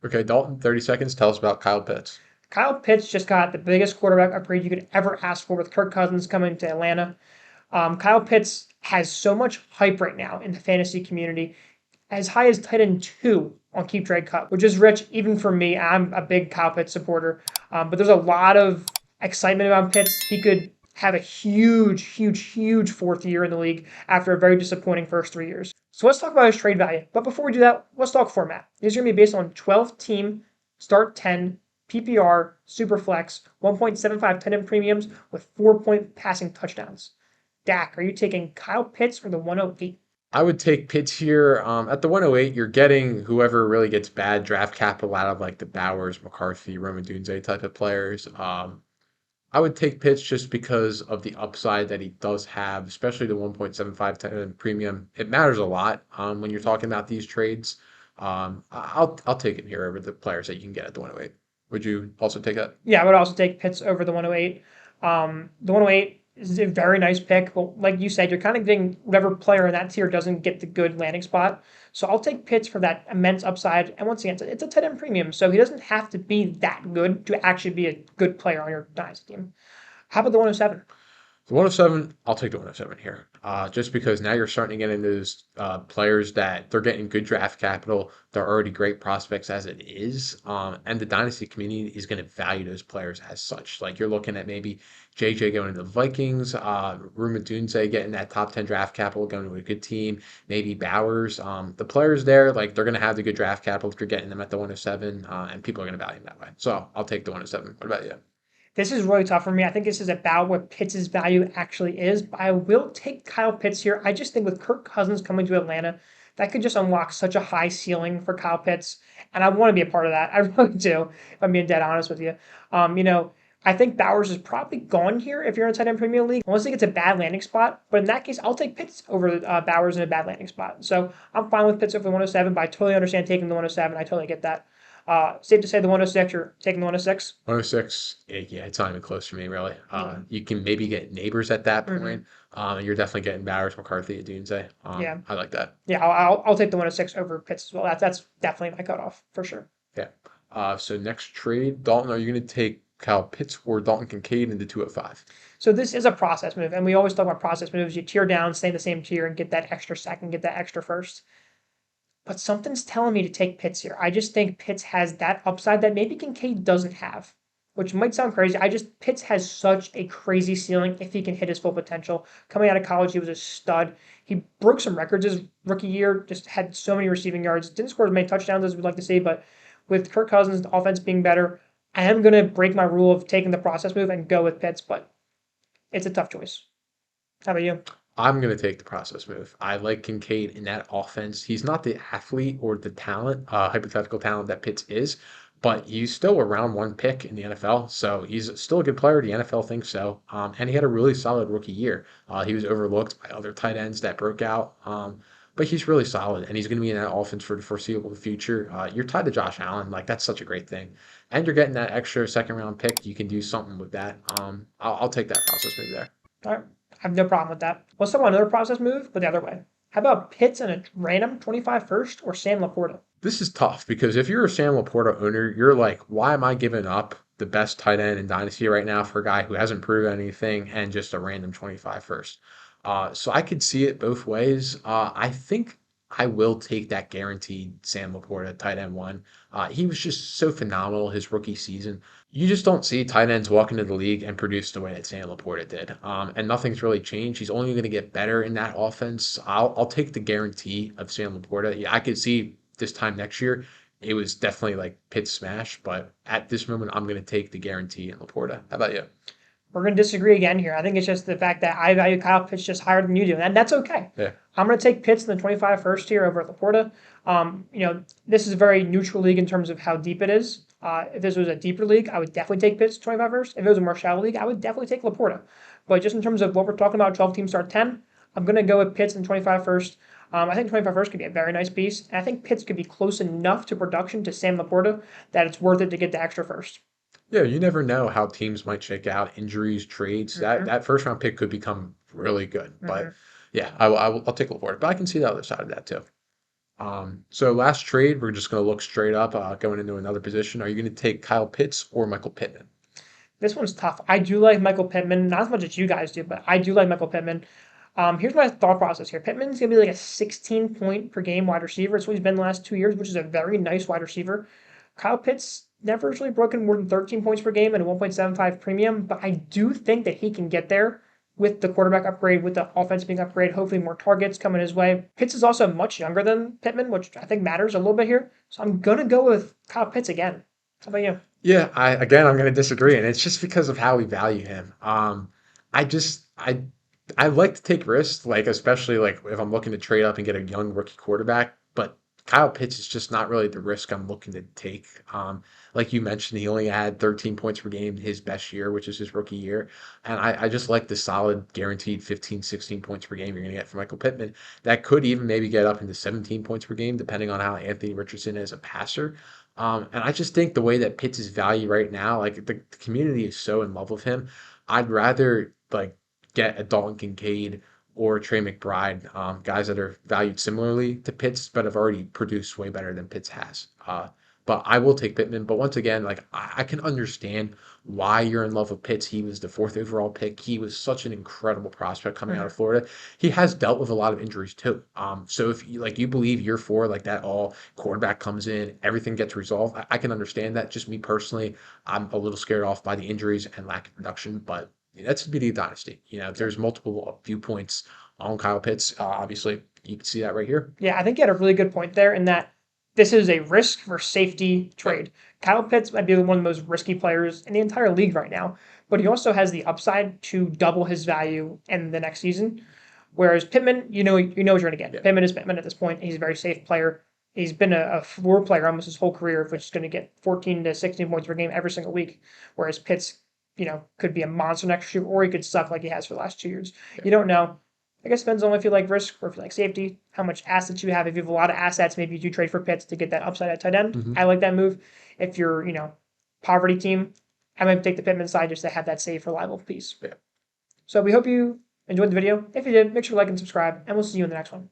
Okay, Dalton, 30 seconds. Tell us about Kyle Pitts. Kyle Pitts just got the biggest quarterback upgrade you could ever ask for with Kirk Cousins coming to Atlanta. Kyle Pitts has so much hype right now in the fantasy community, as high as tight end 2 on Keep Trade Cut, which is rich even for me. I'm a big Kyle Pitts supporter, but there's a lot of excitement about Pitts. He could have a huge fourth year in the league after a very disappointing first 3 years. So let's talk about his trade value. But before we do that, let's talk format. These are going to be based on 12 team, start 10, PPR, Superflex, 1.75 tight end premiums with 4-point passing touchdowns. Dak, are you taking Kyle Pitts or the 108? I would take Pitts here. At the 108, you're getting whoever really gets bad draft capital out of like the Bowers, McCarthy, Roman Dunze type of players. I would take Pitts just because of the upside that he does have, especially the 1.75 premium. It matters a lot when you're talking about these trades. I'll take him here over the players that you can get at the 108. Would you also take that? Yeah, I would also take Pitts over the 108. The 108 is a very nice pick, but like you said, you're kind of getting whatever player in that tier doesn't get the good landing spot. So I'll take Pitts for that immense upside. And once again, it's a tight end premium, so he doesn't have to be that good to actually be a good player on your dynasty team. How about the 107? The 107, I'll take the 107 here. Just because now you're starting to get into those players that they're getting good draft capital. They're already great prospects as it is. And the dynasty community is going to value those players as such. Like you're looking at maybe JJ going to the Vikings, Ruma Dunze getting that top 10 draft capital, going to a good team, maybe Bowers. The players there, like they're going to have the good draft capital if you're getting them at the 107, and people are going to value them that way. So I'll take the 107. What about you? This is really tough for me. I think this is about what Pitts' value actually is, but I will take Kyle Pitts here. I just think with Kirk Cousins coming to Atlanta, that could just unlock such a high ceiling for Kyle Pitts, and I want to be a part of that. I really do, if I'm being dead honest with you. I think Bowers is probably gone here if you're in a tight end premium league, unless he gets a bad landing spot. But in that case, I'll take Pitts over Bowers in a bad landing spot. So I'm fine with Pitts over the 107, but I totally understand taking the 107. I totally get that. Safe to say the 106, you're taking the 106? 106, yeah, it's not even close for me, really. Yeah. You can maybe get neighbors at that Mm-hmm. point. And you're definitely getting Bowers, McCarthy, and Dunze. Yeah. I like that. Yeah, I'll take the 106 over Pitts as well. That's definitely my cutoff for sure. Yeah. So next trade, Dalton, are you going to take Kyle Pitts or Dalton Kincaid into 205? So this is a process move, and we always talk about process moves. You tier down, stay in the same tier, and get that extra second, get that extra first. But something's telling me to take Pitts here. I just think Pitts has that upside that maybe Kincaid doesn't have, which might sound crazy. Pitts has such a crazy ceiling if he can hit his full potential. Coming out of college, he was a stud. He broke some records his rookie year, just had so many receiving yards. Didn't score as many touchdowns as we'd like to see, but with Kirk Cousins, the offense being better, I am going to break my rule of taking the process move and go with Pitts, but it's a tough choice. How about you? I'm going to take the process move. I like Kincaid in that offense. He's not the athlete or the talent, hypothetical talent that Pitts is, but he's still a round one pick in the NFL. So he's still a good player. The NFL thinks so. And he had a really solid rookie year. He was overlooked by other tight ends that broke out. But he's really solid, and he's going to be in that offense for the foreseeable future. You're tied to Josh Allen. Like, that's such a great thing. And you're getting that extra second round pick. You can do something with that. I'll take that process move there. All right. I have no problem with that. Let's talk about another process move, but the other way. How about Pitts and a random 25 first or Sam Laporta? This is tough because if you're a Sam Laporta owner, you're like, why am I giving up the best tight end in Dynasty right now for a guy who hasn't proven anything and just a random 25 first? So I could see it both ways. I think I will take that guaranteed Sam Laporta tight end one. He was just so phenomenal his rookie season. You just don't see tight ends walk into the league and produce the way that Sam Laporta did. And nothing's really changed. He's only going to get better in that offense. I'll take the guarantee of Sam Laporta. Yeah, I could see this time next year. It was definitely like pit smash, but at this moment, I'm going to take the guarantee in Laporta. How about you? We're going to disagree again here. I think it's just the fact that I value Kyle Pitts just higher than you do, and that's okay. Yeah. I'm going to take Pitts in the 25 first here over at Laporta. This is a very neutral league in terms of how deep it is. If this was a deeper league, I would definitely take Pitts 25 first. If it was a more shallow league, I would definitely take Laporta. But just in terms of what we're talking about, 12 team start 10, I'm going to go with Pitts in 25 first. I think 25 first could be a very nice piece, and I think Pitts could be close enough to production to Sam Laporta that it's worth it to get the extra first. Yeah, you never know how teams might shake out, injuries, trades. That Mm-hmm. that first round pick could become really good. Mm-hmm. But yeah, I'll take Laporta. But I can see the other side of that too. So last trade, we're just going to look straight up, going into another position. Are you going to take Kyle Pitts or Michael Pittman? This one's tough. I do like Michael Pittman, not as much as you guys do, but I do like Michael Pittman. Here's my thought process here. Pittman's gonna be like a 16 point per game wide receiver. It's what he's been the last 2 years, which is a very nice wide receiver. Kyle Pitts never really broken more than 13 points per game and a 1.75 premium, but I do think that he can get there with the quarterback upgrade, with the offense being upgrade, hopefully more targets coming his way. Pitts is also much younger than Pittman, which I think matters a little bit here. So I'm gonna go with Kyle Pitts again. How about you? Yeah, I'm going to disagree, and it's just because of how we value him. I just I like to take risks, like especially like if I'm looking to trade up and get a young rookie quarterback. But Kyle Pitts is just not really the risk I'm looking to take. Like you mentioned, he only had 13 points per game his best year, which is his rookie year, and I just like the solid guaranteed 15, 16 points per game you're going to get from Michael Pittman. That could even maybe get up into 17 points per game, depending on how Anthony Richardson is a passer. And I just think the way that Pitts is valued right now, like the community is so in love with him. I'd rather like get a Dalton Kincaid or Trey McBride, guys that are valued similarly to Pitts, but have already produced way better than Pitts has. But I will take Pittman. But once again, like I can understand why you're in love with Pitts. He was the fourth overall pick. He was such an incredible prospect coming out of Mhm. Florida. He has dealt with a lot of injuries too. So if you like you believe year four, like that all quarterback comes in, everything gets resolved. I can understand that. Just me personally, I'm a little scared off by the injuries and lack of production, but that's the beauty of Dynasty. There's multiple viewpoints on Kyle Pitts. Obviously, you can see that right here. Yeah, I think you had a really good point there in that this is a risk for safety Yep. trade. Kyle Pitts might be one of the most risky players in the entire league right now, but he also has the upside to double his value in the next season. Whereas Pittman, you know what you're going to get. Yeah. Pittman is Pittman at this point. He's a very safe player. He's been a floor player almost his whole career, which is going to get 14 to 16 points per game every single week. Whereas Pitts, could be a monster next year, or he could suck like he has for the last 2 years. Yeah. You don't know. I guess it depends on if you like risk or if you like safety, how much assets you have. If you have a lot of assets, maybe you do trade for Pitts to get that upside at tight end. Hmm. I like that move. If you're, poverty team, I might take the Pittman side just to have that safe, reliable piece. Yeah. So we hope you enjoyed the video. If you did, make sure to like and subscribe, and we'll see you in the next one.